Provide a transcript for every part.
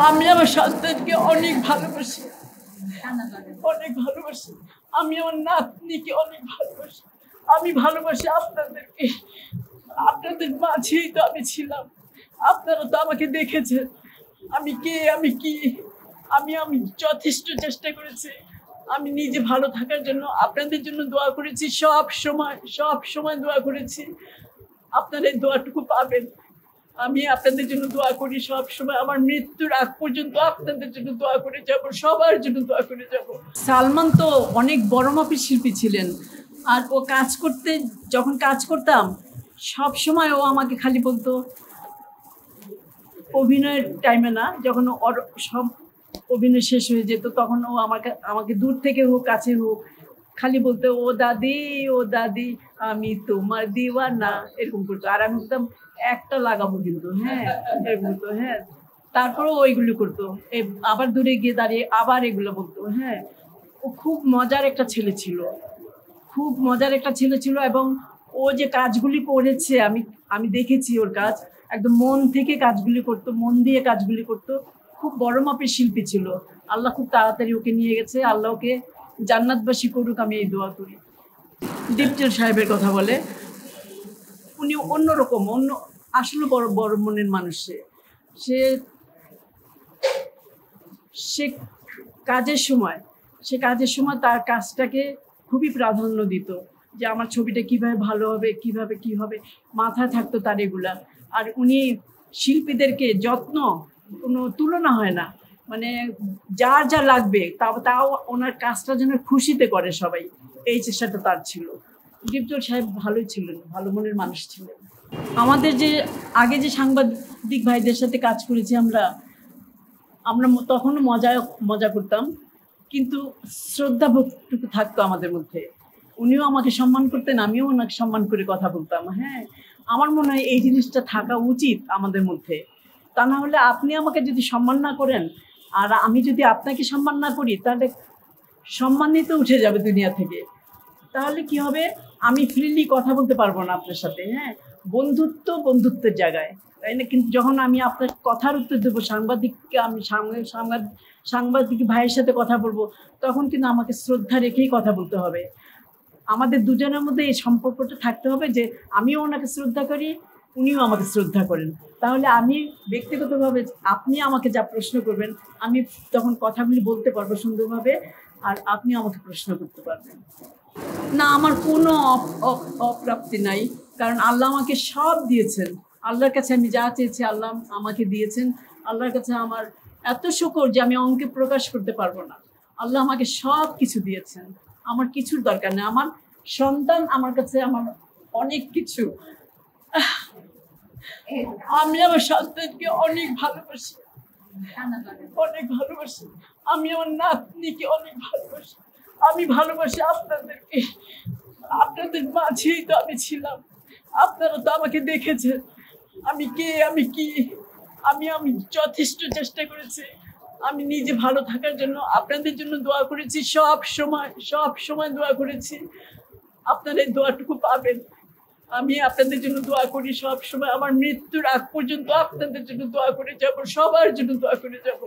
আমি আমার সন্তানকে অনেক ভালোবাসি, অনেক ভালোবাসি। আমি আমার নাতনিকে অনেক ভালোবাসি। আমি ভালোবাসি আপনাদেরকে। আপনাদের মাঝেই তো আমি ছিলাম। আপনারা তো আমাকে দেখেছেন আমি কে, আমি কি। আমি যথেষ্ট চেষ্টা করেছি। আমি নিজে ভালো থাকার জন্য আপনাদের জন্য দোয়া করেছি, সব সময় দোয়া করেছি। আপনারা এই দোয়াটুকু পাবেন। আমি আপনাদের জন্য দোয়া করি সব সময়। আমার মৃত্যুর আগ পর্যন্ত আপনাদের জন্য দোয়া করে যাব, সবার জন্য দোয়া করে যাব। সালমান তো অনেক বড় মাপের শিল্পী ছিলেন। আর ও যখন কাজ করতাম সব সময় ও আমাকে খালি বলতো, অভিনয়ের টাইমে না, যখন ওর সব অভিনয় শেষ হয়ে যেত তখন ও আমাকে দূর থেকে হোক কাছে হোক খালি বলতো, ও দাদি আমি তোমার দিওয়ানা, এরকম করতো। আর আমি বলতাম একটা লাগাবো কিন্তু, হ্যাঁ এরকম করতো। হ্যাঁ, তারপরেও ওইগুলো করতো। আবার দূরে গিয়ে দাঁড়িয়ে আবার এগুলো বলতো। হ্যাঁ, ও খুব মজার একটা ছেলে ছিল, এবং ও যে কাজগুলি করেছে আমি দেখেছি ওর কাজ। একদম মন থেকে কাজগুলি করতো, মন দিয়ে কাজগুলি করতো। খুব বড় মাপের শিল্পী ছিল। আল্লাহ খুব তাড়াতাড়ি ওকে নিয়ে গেছে। আল্লাহ ওকে জান্নাতবাসী করুক, আমি এই দোয়া করি। ডিপজল সাহেবের কথা বলে, উনি অন্যরকম, আসলে বড় মনের মানুষ। সে কাজের সময় তার কাজটাকে খুবই প্রাধান্য দিত, যে আমার ছবিটা কিভাবে ভালো হবে, কিভাবে কি হবে, মাথায় থাকতো তার এগুলা। আর উনি শিল্পীদেরকে যত্ন কোনো তুলনা হয় না, মানে যার যা লাগবে তাও ওনার কাজটা যেন খুশিতে করে সবাই, এই চেষ্টাটা তার ছিল। ডিপজল সাহেব ভালোই ছিলেন, ভালো মনের মানুষ ছিলেন। আমাদের যে আগে যে সাংবাদিক ভাইদের সাথে কাজ করেছি আমরা তখনও মজা করতাম, কিন্তু শ্রদ্ধা ভক্তিটুকু থাকতো আমাদের মধ্যে। উনিও আমাকে সম্মান করতেন, আমিও ওনাকে সম্মান করে কথা বলতাম। হ্যাঁ, আমার মনে হয় এই জিনিসটা থাকা উচিত আমাদের মধ্যে। তা না হলে আপনি আমাকে যদি সম্মান না করেন আর আমি যদি আপনাকে সম্মান না করি, তাহলে সম্মানিত উঠে যাবে দুনিয়া থেকে। তাহলে কি হবে, আমি ফ্রিলি কথা বলতে পারবো না আপনার সাথে। হ্যাঁ, বন্ধুত্বের জায়গায়, তাই না? কিন্তু যখন আমি আপনার কথার উত্তর দেবো, সাংবাদিককে আমি সাংবাদিক ভাইয়ের সাথে কথা বলবো, তখন কিন্তু আমাকে শ্রদ্ধা রেখেই কথা বলতে হবে। আমাদের দুজনের মধ্যে এই সম্পর্কটা থাকতে হবে যে আমিও ওনাকে শ্রদ্ধা করি, উনিও আমাকে শ্রদ্ধা করেন। তাহলে আমি ব্যক্তিগতভাবে আপনি আমাকে যা প্রশ্ন করবেন আমি তখন কথাগুলি বলতে পারবো সুন্দরভাবে, আর আপনি আমাকে প্রশ্ন করতে পারবেন না। আমার কোনো অপ্রাপ্তি নাই, কারণ আল্লাহ আমাকে সব দিয়েছেন। আল্লাহর কাছে আমি যা চেয়েছি আল্লাহ আমাকে দিয়েছেন। আল্লাহর কাছে আমার এত শুকর যে আমি অঙ্কে প্রকাশ করতে পারবো না। আল্লাহ আমাকে সব কিছু দিয়েছেন, আমার কিছুর দরকার নেই। আমার সন্তান আমার কাছে আমার অনেক কিছু। আমি আমার সন্তানকে অনেক ভালোবাসি। আমি আমার নাতনিকে অনেক ভালোবাসি। আমি ভালোবাসি আপনাদেরকে। আপনাদের মাঝেই তো আমি ছিলাম। আপনারা তো আমাকে দেখেছেন আমি কে, আমি কি। আমি যথেষ্ট চেষ্টা করেছি। আমি নিজে ভালো থাকার জন্য আপনাদের জন্য দোয়া করেছি, সব সময় দোয়া করেছি। আপনারা এই দোয়াটুকু পাবেন। আমি আপনাদের জন্য দোয়া করি সব সময়। আমার মৃত্যুর আগ পর্যন্ত আপনাদের জন্য দোয়া করে যাব, সবার জন্য দোয়া করে যাব।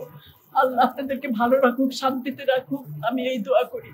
আল্লাহ আপনাদেরকে ভালো রাখুক, শান্তিতে রাখুক, আমি এই দোয়া করি।